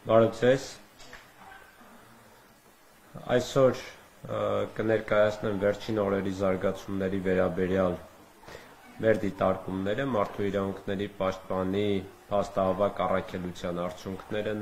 Բարև ձեզ, այսօր կներկայացնեմ վերջին օրերի զարգացումների վերաբերյալ մեր դիտարկումները, մարդու իրավունքների պաշտպանի փաստահավաք առաքելության արդյունքները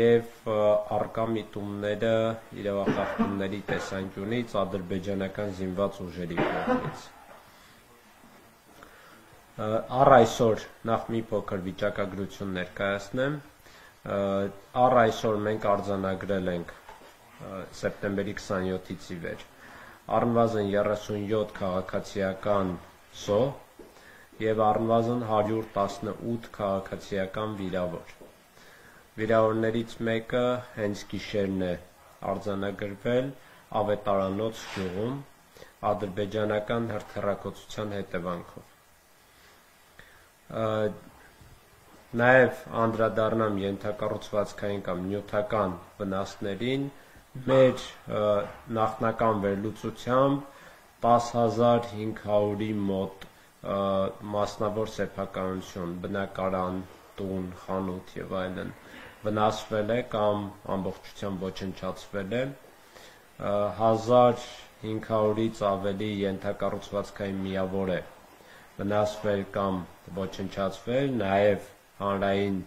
եւ առկա միտումները իրավախախտումների տեսանկյունից ադրբեջանական զինված ուժերի կողմից։ Առ այսօր նախ մի փոքր վիճակագրություն ներկայացնեմ։ Առ այսօր մենք արձանագրել ենք սեպտեմբերի 27-ից ի վեր առնվազն 37 քաղաքացիական զոհ եւ առնվազն 118 քաղաքացիական վիրավոր։ Վիրավորներից մեկը հենց գիշերն է արձանագրվել Ավետարանոց գյուղում ադրբեջանական հրթիռակոծության հետևանքով։ Նաև անդրադառնամ ենթակառուցվածքային կամ նյութական վնասներին, մեր նախնական վերլուծությամբ 10,500-ի մոտ մասնավոր սեփականություն, բնակարան, տուն, խանութ եւ այլն վնասվել է կամ ամբողջությամբ ոչնչացվել է, 1,500-ից ավելի ենթակառուցվածքային միավոր է վնասվել կամ ոչնչացվել, նաև հանրային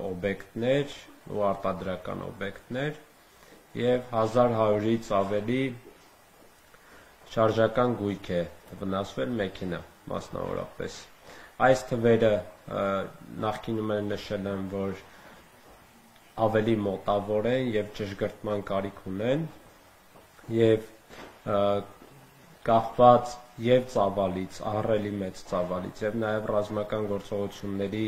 օբյեկտներ ու արտադրական օբյեկտներ եւ 1100-ից ավելի շարժական գույք է վնասվել մեքենա մասնավորապես։ Այս թվերը նախկինում էլ նշել եմ, որ ավելի մոտավոր են եւ ճշգրտման կարիք ունեն եւ կախված եւ ծավալից, ահռելի մեծ ծավալից եւ նաեւ ռազմական գործողությունների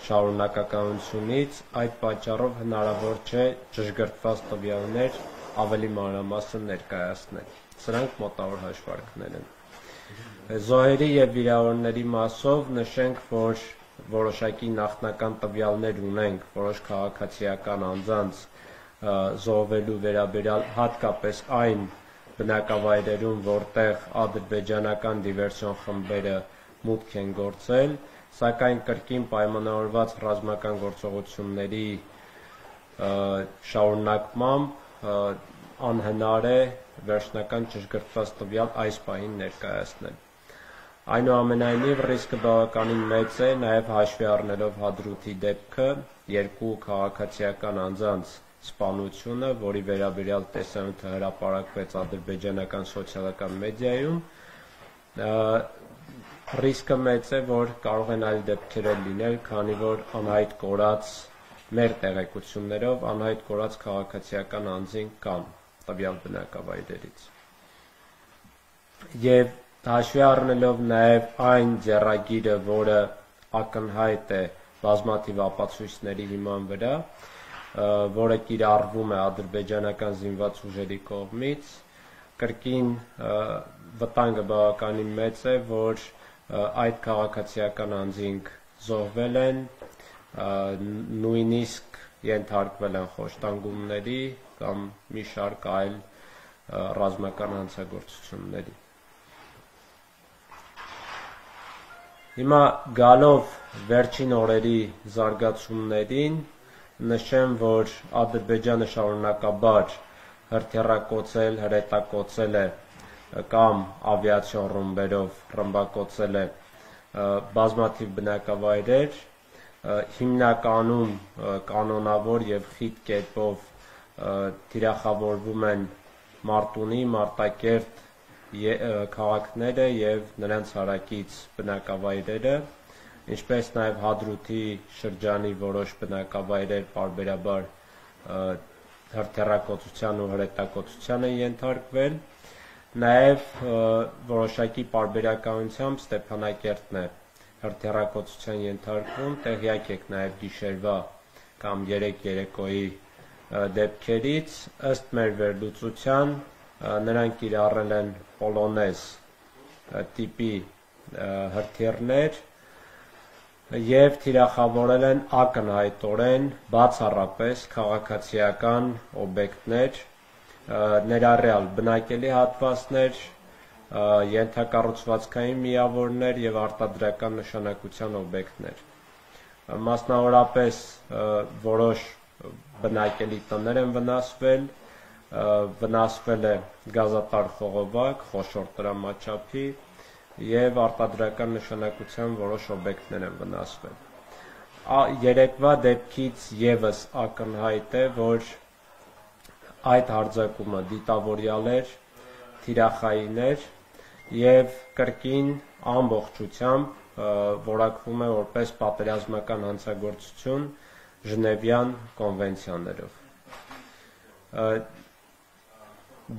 շարունակականությունից այդ պատճառով հնարավոր չէ ճշգրտված տվյալներ ավելի մանրամասն ներկայացնել։ Սրանք մոտավոր հաշվարկներ են։ Զոհերի եւ վիրավորների մասով նշենք, որ որոշակի նախնական տվյալներ ունենք որոշ քաղաքացիական անձանց զոհվելու վերաբերյալ, հատկապես այն բնակավայրերում, որտեղ ադրբեջանական դիվերսիոն խմբերը մուտք են գործել, սակայն կրկին պայմանավորված ռազմական գործողությունների շարունակմամբ անհնար է վերջնական ճշգրտված տվյալ այս պահին ներկայացնել։ Այնուամենայնիվ ռիսկը բավականին մեծ է, նաև հաշվի առնելով Հադրութի դեպքը, երկու քաղաքացիական անձանց սպանությունը, որի վերաբերյալ տեսանյութը հրապարակվեց ադրբեջանական սոցիալական մեդիայում, ռիսկը մեծ է, որ կարող են այլ դեպքեր լինել, քանի որ անհայտ կորած մեր տեղեկություններով անհայտ կորած քաղաքացիական անձին կան տվյալ բնակավայրերից։ Եվ հաշվի առնելով նաև այն ձեռագիրը, որը ակնհայտ է բազմաթիվ ապացույցների հիման վրա, որը կիրառվում է ադրբեջանական զինված ուժերի կողմից, կրկին վտանգը բավականին մեծ է, որ այդ քաղաքացիական անձինք զոհվել են, նույնիսկ ենթարկվել են խոշտանգումների կամ մի շարք այլ ռազմական հանցագործությունների։ Հիմա գալով վերջին օրերի զարգացումներին, նշեմ, որ Ադրբեջանը շարունակաբար հրթիռակոծել, հրետակոծել է կամ ավիացիոն ռումբերով ռմբակոծել է բազմաթիվ բնակավայրեր, հիմնականում կանոնավոր եւ խիտ կերպով թիրախավորվում են Մարտունի, Մարտակերտ քաղաքները եւ նրանց հարակից բնակավայրերը, ինչպես նաև Հադրութի շրջանի որոշ բնակավայրեր պարբերաբար հրթիռակոծության ու հրետակոծության են ենթարկվել, նաև որոշակի պարբերականությամբ Ստեփանակերտն է հրթիռակոծության ենթարկվում, տեղյակ եք նաև գիշերվա կամ երեկոյի դեպքերից, ըստ մեր վերլուծության նրանք կիրառել են պոլոնեզ տիպի հրթիռներ եւ թիրախավորել են ակնհայտորեն բացառապես քաղաքացիական օբյեկտներ, ներառյալ բնակելի հատվածներ, ենթակառուցվածքային միավորներ եւ արտադրական նշանակության օբյեկտներ։ Մասնավորապես որոշ բնակելի տներ են վնասվել է գազատար խողովակ, խոշոր տրամաչափի եւ արտադրական նշանակության որոշ օբյեկտներ են վնասվել։ Երեկվա դեպքից եւս ակնհայտ է, որ այդ հարձակումը դիտավորյալ էր, թիրախային էր եւ կրկին ամբողջությամբ որակվում է որպես պատերազմական հանցագործություն Ժնևյան կոնվենցիաներով։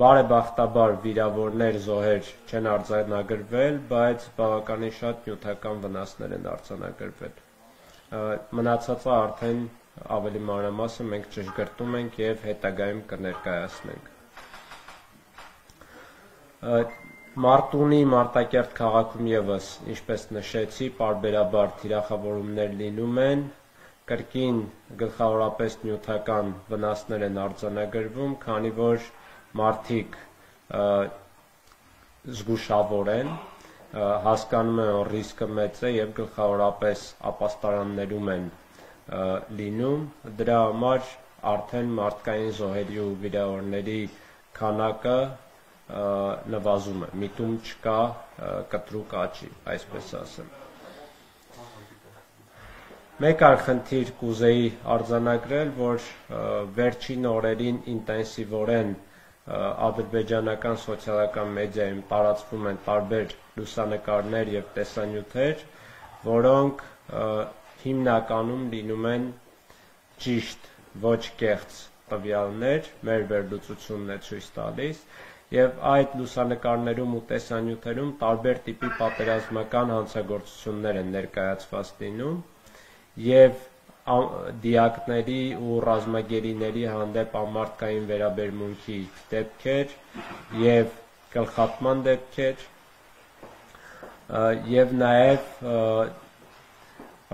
Բարեբախտաբար վիրավորներ, զոհեր չեն արձանագրվել, բայց բավականին շատ նյութական վնասներ են արձանագրվել։ Մնացածը արդեն ավելի մանրամասն մենք ճշգրտում ենք եւ հետագայում կներկայացնենք։ Մարտունի Մարտակերտ քաղաքում եւս, ինչպես նշեցի, պարբերաբար թիրախավորումներ լինում են, կրկին գլխավորապես նյութական վնասներ են արձանագրվում, քանի որ մարդիկ զգուշավոր են, հասկանում են, որ ռիսկը մեծ է եւ գլխավորապես ապաստարաններում են լինում, դրա համար արդեն մարդկային զոհերի ու վիրավորների քանակը նվազում է, միտում չկա կտրուկ աճի, այսպես ասեմ։ Մեկ այլ խնդիր կուզեի արձանագրել, որ վերջին օրերին ինտենսիվորեն ադրբեջանական սոցիալական մեդիայում տարածվում են տարբեր լուսանկարներ եւ տեսանյութեր, որոնք հիմնականում լինում են ճիշտ, ոչ կեղծ տվյալներ, մեր վերլուծությունն է ցույց տալիս, եւ այդ լուսանկարներում ու տեսանյութերում տարբեր տիպի պատերազմական հանցագործություններ են ներկայացված լինում եւ դիակների ու ռազմագերիների հանդեպ ամարտկային վերաբերմունքի դեպքեր եւ գլխատման դեպքեր եւ նաեւ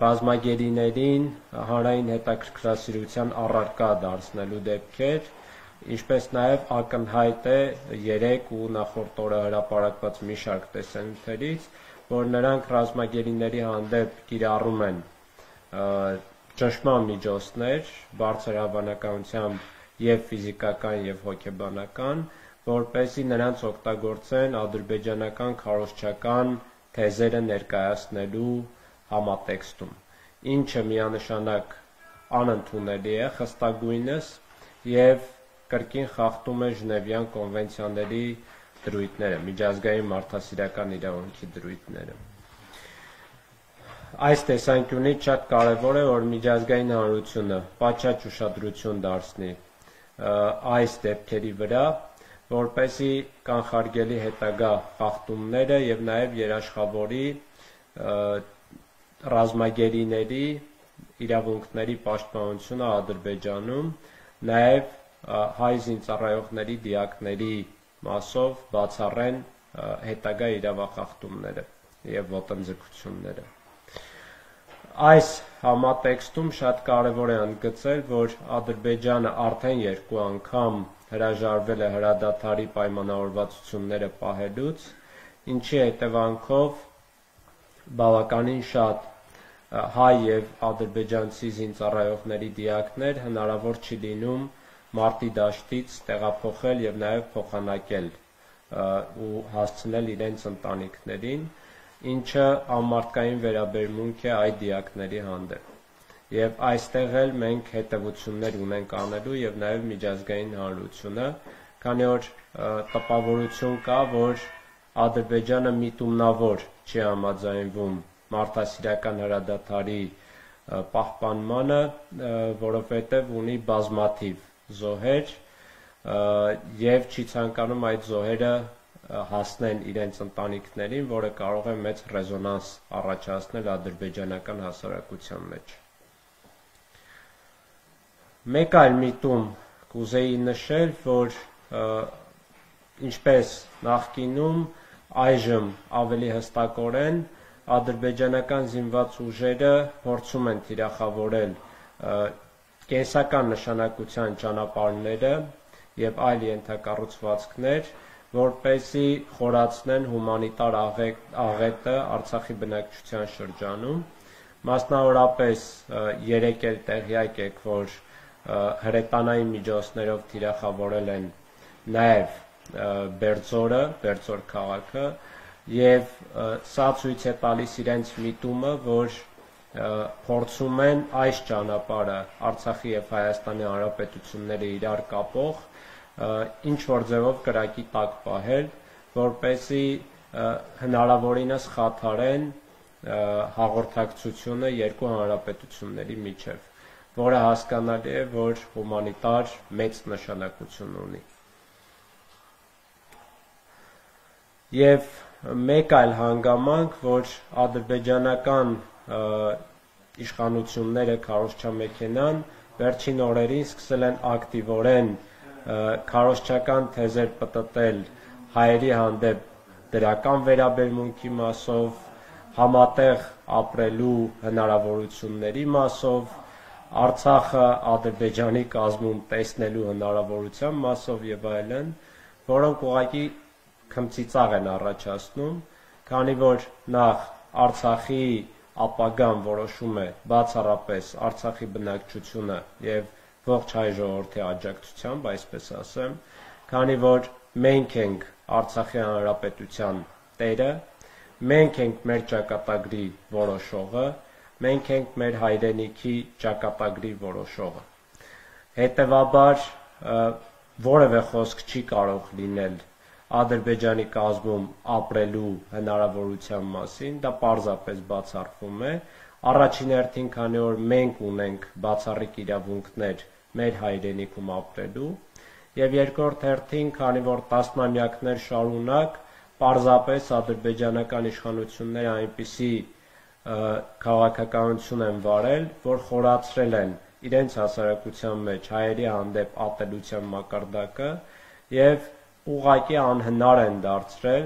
ռազմագերիներին հանրային հետաքրքրասիրության առարկա դարձնելու դեպքեր, ինչպես նաեւ ակնհայտ է երեք ու նախորդ օրը հրապարակված մի շարք տեսանյութերից, որ նրանք ռազմագերիների հանդեպ կիրառում են ճնշման միջոցներ, բարձր հավանականությամբ եւ ֆիզիկական եւ հոգեբանական, որպեսզի նրանց օգտագործեն ադրբեջանական քարոզչական թեզերը ներկայացնելու համատեքստում, ինչը միանշանակ անընդունելի է խստագույնս եւ կրկին խախտում է Ժնևյան կոնվենցիաների դրույթները, միջազգային մարդասիրական իրավունքի դրույթները։ Այս տեսանկյունից շատ կարևոր է, որ միջազգային հանրությունը պատշաճ ուշադրություն դարձնի այս դեպքերի վրա, որպեսզի կանխարգելի հետագա խախտումները եւ նաեւ երաշխավորի ռազմագերիների իրավունքների պաշտպանությունը Ադրբեջանում, նաեւ հայ զինծառայողների դիակների մասով բացառեն հետագա իրավախախտումները եւ ոտնձգությունները։ Այս համատեքստում շատ կարևոր է ընդգծել, որ Ադրբեջանը արդեն 2 անգամ հրաժարվել է հրադադարի պայմանավորվածությունները պահելուց, ինչի հետևանքով բավականին շատ հայ եւ ադրբեջանցի զինծառայողների դիակներ հնարավոր չի լինում մարտի դաշտից տեղափոխել եւ նաեւ փոխանակել ու հասցնել իրենց ընտանիքներին, ինչը ամարտկային վերաբերմունք է այդ դիակների հանդեպ։ Եվ այստեղ էլ մենք հետևություններ ունենք անելու եւ նաեւ միջազգային հանրությունը, քանի որ տպավորություն կա, որ Ադրբեջանը միտումնավոր չի համաձայնվում մարդասիրական հրադադարի պահպանմանը, որովհետեւ ունի բազմաթիվ զոհեր եւ չի ցանկանում այդ զոհերը հասնեն իրենց ընտանիքներին, որը կարող է մեծ ռեզոնանս առաջացնել ադրբեջանական հասարակության մեջ։ Մեկ այլ միտում կուզեի նշել, որ ինչպես նախկինում, այժմ ավելի հստակորեն ադրբեջանական զինված ուժերը փորձում են թիրախավորել կենսական նշանակության ճանապարհները եւ այլ ենթակառուցվածքներ, որպեսզի խորացնեն հումանիտար աղետը Արցախի բնակչության շրջանում։ Մասնավորապես երեք էլ տեղյակ եք, որ հրետանային միջոցներով թիրախավորել են նաև Բերձորը, Բերձոր քաղաքը, եւ սա ցույց է տալիս իրենց միտումը, որ փորձում են այս ճանապարհը Արցախի եւ Հայաստանի Հանրապետությունները իրար կապող ինչ որ ձևով կրակի տակ պահել, որպեսզի հնարավորինս խաթարեն հաղորդակցությունը երկու հանրապետությունների միջև, որը հասկանալի է, որ հումանիտար մեծ նշանակություն ունի։ Եվ մեկ այլ հանգամանք, որ ադրբեջանական իշխանությունները քարոզչամեքենան վերջին օրերին սկսել են ակտիվորեն քարոզչական թեզեր պտտել հայերի հանդեպ դրական վերաբերմունքի մասով, համատեղ ապրելու հնարավորությունների մասով, Արցախը Ադրբեջանի կազմում տեսնելու հնարավորության մասով եւ այլն, որոնք ուղղակի քմծիծաղ են առաջացնում, քանի որ նախ Արցախի ապագան որոշում է բացառապես Արցախի բնակչությունը եւ ողջ հայ ժողովրդի աջակցությամբ, այսպես ասեմ, քանի որ մենք ենք Արցախի հանրապետության տերը, մենք ենք մեր ճակատագրի որոշողը, մենք ենք մեր հայրենիքի ճակատագրի որոշողը։ Հետևաբար որևէ խոսք չի կարող լինել Ադրբեջանի կազմում ապրելու հնարավորության մասին, դա պարզապես բացառվում է, առաջին հերթին, քանի որ մենք ունենք բացառիկ իրավունքներ մեր հայրենիքում ապրելու, եւ երկրորդ հերթին, քանի որ տասնամյակներ շարունակ պարզապես ադրբեջանական իշխանությունները այնպիսի քաղաքականություն են վարել, որ խորացրել են իրենց հասարակության մեջ հայերի հանդեպ ատելության մակարդակը եւ ուղղակի անհնար են դարձրել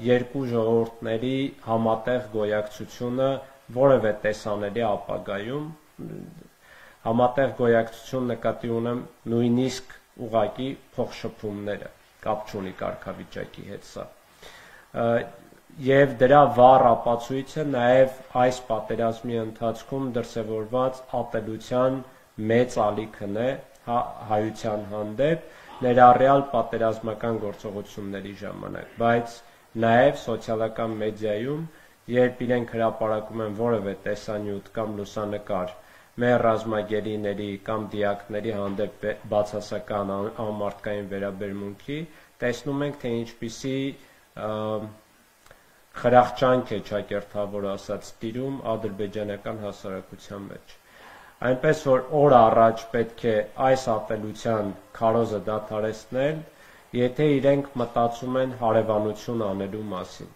երկու ժողովուրդների համատեղ գոյակցությունը որևէ տեսանելի ապագայում, համատեղ գոյակցություն նկատի ունեմ նույնիսկ ուղղակի փոխշփումները, կապ չունի կարգավիճակի հետ սա։ Եվ դրա վառ ապացույցը նաև այս պատերազմի ընթացքում դրսևորված ատելության մեծ ալիքն է հայության հանդեպ, ներառյալ պատերազմական գործողությունների ժամանակ, բայց նաև սոցիալական մեդիայում, երբ իրենք հրապարակում են որևէ տեսանյութ կամ լուսանկար մեր ռազմագերիների կամ դիակների հանդեպ բացասական անմարդկային վերաբերմունքի, տեսնում ենք, թե ինչպիսի խրախճանք է ճակերտավոր ասած տիրում ադրբեջանական հասարակության մեջ։ Այնպես որ օր առաջ պետք է այս ատելության քարոզը դադարեցնել, եթե իրենք մտածում են հարևանություն անելու մասին։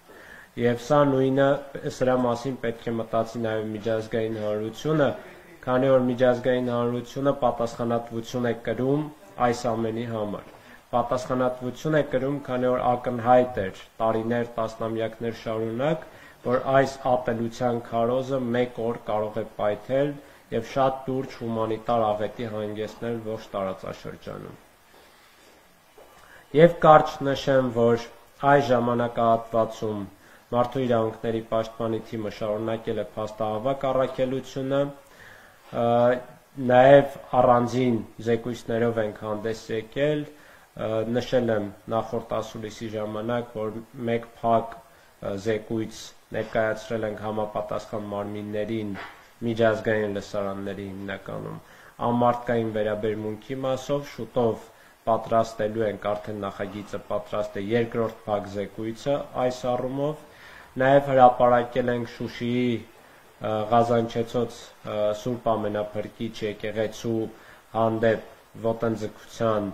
Եվ սա նույնը սրա մասին պետք է մտածի նաև միջազգային հանրությունը, քանի որ միջազգային հանրությունը պատասխանատվություն է կրում այս ամենի համար։ Պատասխանատվություն է կրում, քանի որ ակնհայտ էր տարիներ, տասնամյակներ շարունակ, որ այս ատելության քարոզը մեկ օր կարող է պայթել եւ շատ լուրջ հումանիտար աղետի հանգեցնել ողջ տարածաշրջանում։ Եվ կարճ նշեմ, որ այս ժամանակահատվածում Մարդու իրավունքների պաշտպանի թիմը շարունակել է փաստահավաք առաքելությունը, նաև առանձին զեկույցներով ենք հանդես եկել, նշել եմ նախորդ ասուլիսի ժամանակ, որ մեկ փակ զեկույց ներկայացրել ենք համապատասխան մարմիններին միջազգային լսարանների հիմնականում անմարդկային վերաբերմունքի մասով, շուտով պատրաստելու ենք, արդեն նախագիծը պատրաստ է երկրորդ փակ զեկույցը այս առումով, նաև հրապարակել ենք Շուշիի Ղազանչեցոց Սուրբ Ամենափրկիչ եկեղեցու հանդեպ ոտնձգության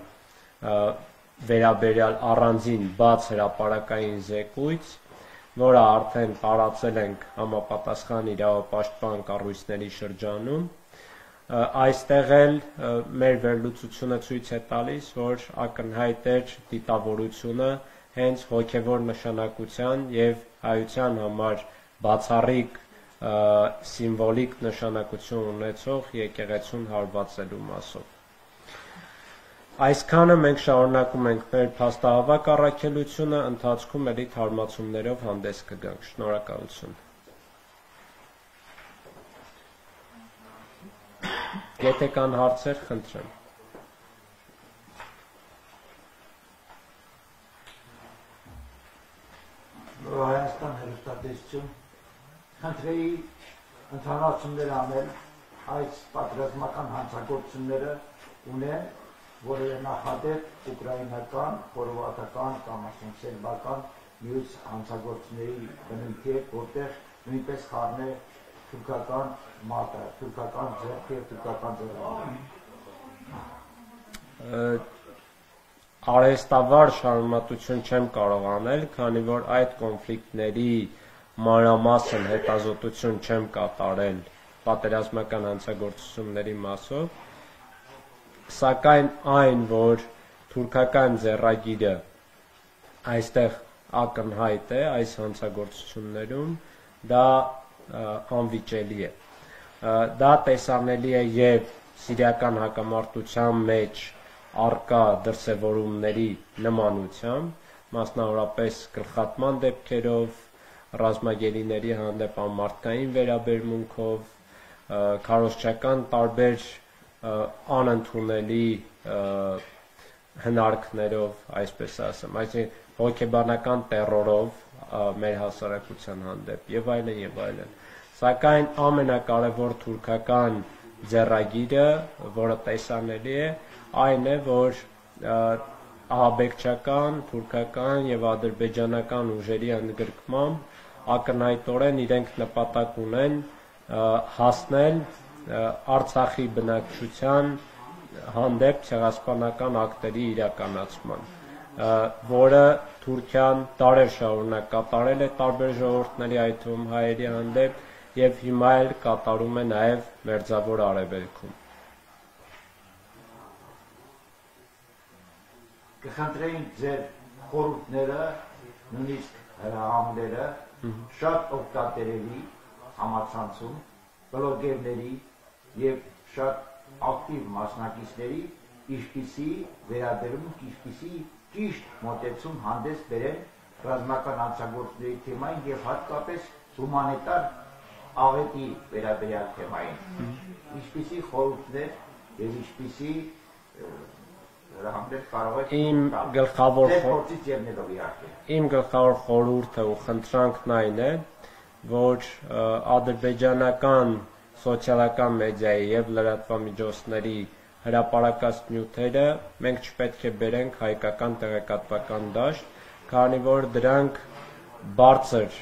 վերաբերյալ առանձին բաց հրապարակային զեկույց, որը արդեն տարածել ենք համապատասխան իրավապաշտպան կառույցների շրջանում, այստեղ էլ մեր վերլուծությունը ցույց է տալիս, որ ակնհայտ էր դիտավորությունը հենց հոգևոր նշանակության եւ հայության համար բացառիկ սիմվոլիկ նշանակություն ունեցող եկեղեցուն հարվածելու մասով։ Այսքանը մենք շարունակում ենք մեր փաստահավաք առաքելությունը, ընթացքում էլի թարմացումներով հանդես կգանք։ Շնորհակալություն։ Եթե կան հարցեր, խնդրեմ։ Հայաստան հեռուստատեսություն խնդրեի ընդհանրացումներ անել այս պատերազմական հանցագործությունները ունեն որևէ նախադեպ ուկրաինական, խորվաթական կամ ասենք սերբական մյուս հանցագործությունների բնույթ է, որտեղ նույնպես խառն է թուրքական մատը, թուրքական ձեռք և թուրքական ձեռքբերում։ Արհեստավար շարունակություն չեմ կարող անել, քանի որ այդ կոնֆլիկտների մանրամասն հետազոտություն չեմ կատարել պատերազմական հանցագործությունների մասով, սակայն այն, որ թուրքական ձեռագիրը այստեղ ակնհայտ է այս հանցագործություններում, դա անվիճելի է։ Դա տեսանելի է և սիրիական հակամարտության մեջ առկա դրսևորումների նմանությամբ, մասնավորապես գլխատման դեպքերով, ռազմագերիների հանդեպ անմարդկային վերաբերմունքով, քարոզչական տարբեր անընդունելի հնարքներով, այսպես ասեմ, այսինքն հոգեբանական տեռորով մեր հասարակության հանդեպ եւ այլն եւ այլն։ Սակայն ամենակարևոր թուրքական ձեռագիրը, որը տեսանելի է, այն է, որ ահաբեկչական, թուրքական եւ ադրբեջանական ուժերի ընդգրկմամբ ակնհայտորեն իրենք նպատակ ունեն հասնել Արցախի բնակչության հանդեպ ցեղասպանական ակտերի իրականացման, որը Թուրքիան տարեր շարունակ կատարել է տարբեր ժողովուրդների, այդ թվում հայերի հանդեպ, եւ հիմա էլ կատարում է նաեւ Մերձավոր Արևելքում։ Կխնդրեինք ձեր խորհուրդները, նույնիսկ հրահանգները շատ օգտատերերի համացանցում, բլոգերների եւ շատ ակտիվ մասնակիցների ինչպիսի վերաբերմունք, ինչպիսի ճիշտ մոտեցում հանդես բերեն ռազմական հանցագործությունների թեմային եւ հատկապես հումանիտար աղետի վերաբերյալ թեմային։ Ինչպիսի խորհուրդներ եւ ինչպիսի հրահանգներ կարող եք Իմ գլխավոր խորհուրդը ու խնդրանքն այն է, որ ադրբեջանական սոցիալական մեդիայի եւ լրատվամիջոցների հրապարակած նյութերը մենք չպետք է բերենք հայկական տեղեկատվական դաշտ, քանի որ դրանք բարձր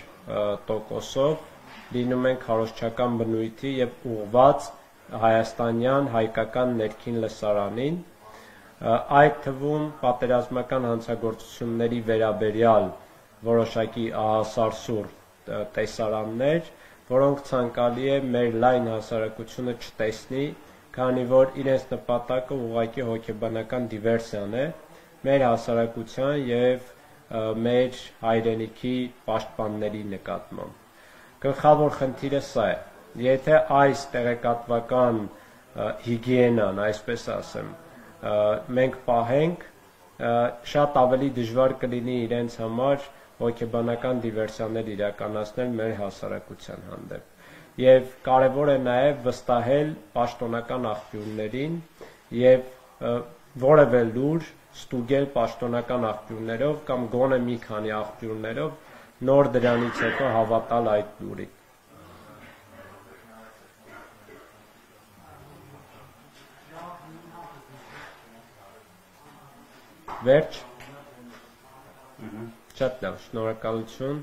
տոկոսով լինում են քարոզչական բնույթի եւ ուղղված հայաստանյան հայկական ներքին լսարանին, այդ թվում պատերազմական հանցագործությունների վերաբերյալ որոշակի ահասարսուռ տեսարաններ, որոնք ցանկալի է մեր լայն հասարակությունը չտեսնի, քանի որ իրենց նպատակը ուղղակի հոգեբանական դիվերսիան է մեր հասարակության եւ մեր հայրենիքի պաշտպանների նկատմամբ։ Գլխավոր խնդիրը սա է։ Եթե այս տեղեկատվական հիգիենան, այսպես ասեմ, մենք պահենք, շատ ավելի դժվար կլինի իրենց համար հոգեբանական դիվերսիաներ իրականացնել մեր հասարակության հանդեպ։ Եվ կարևոր է նաև վստահել պաշտոնական աղբյուրներին եւ որևէ լուր ստուգել պաշտոնական աղբյուրներով կամ գոնե մի քանի աղբյուրներով, նոր դրանից հետո հավատալ այդ լուրին։ Վերջ։ Շատ լավ, շնորհակալություն։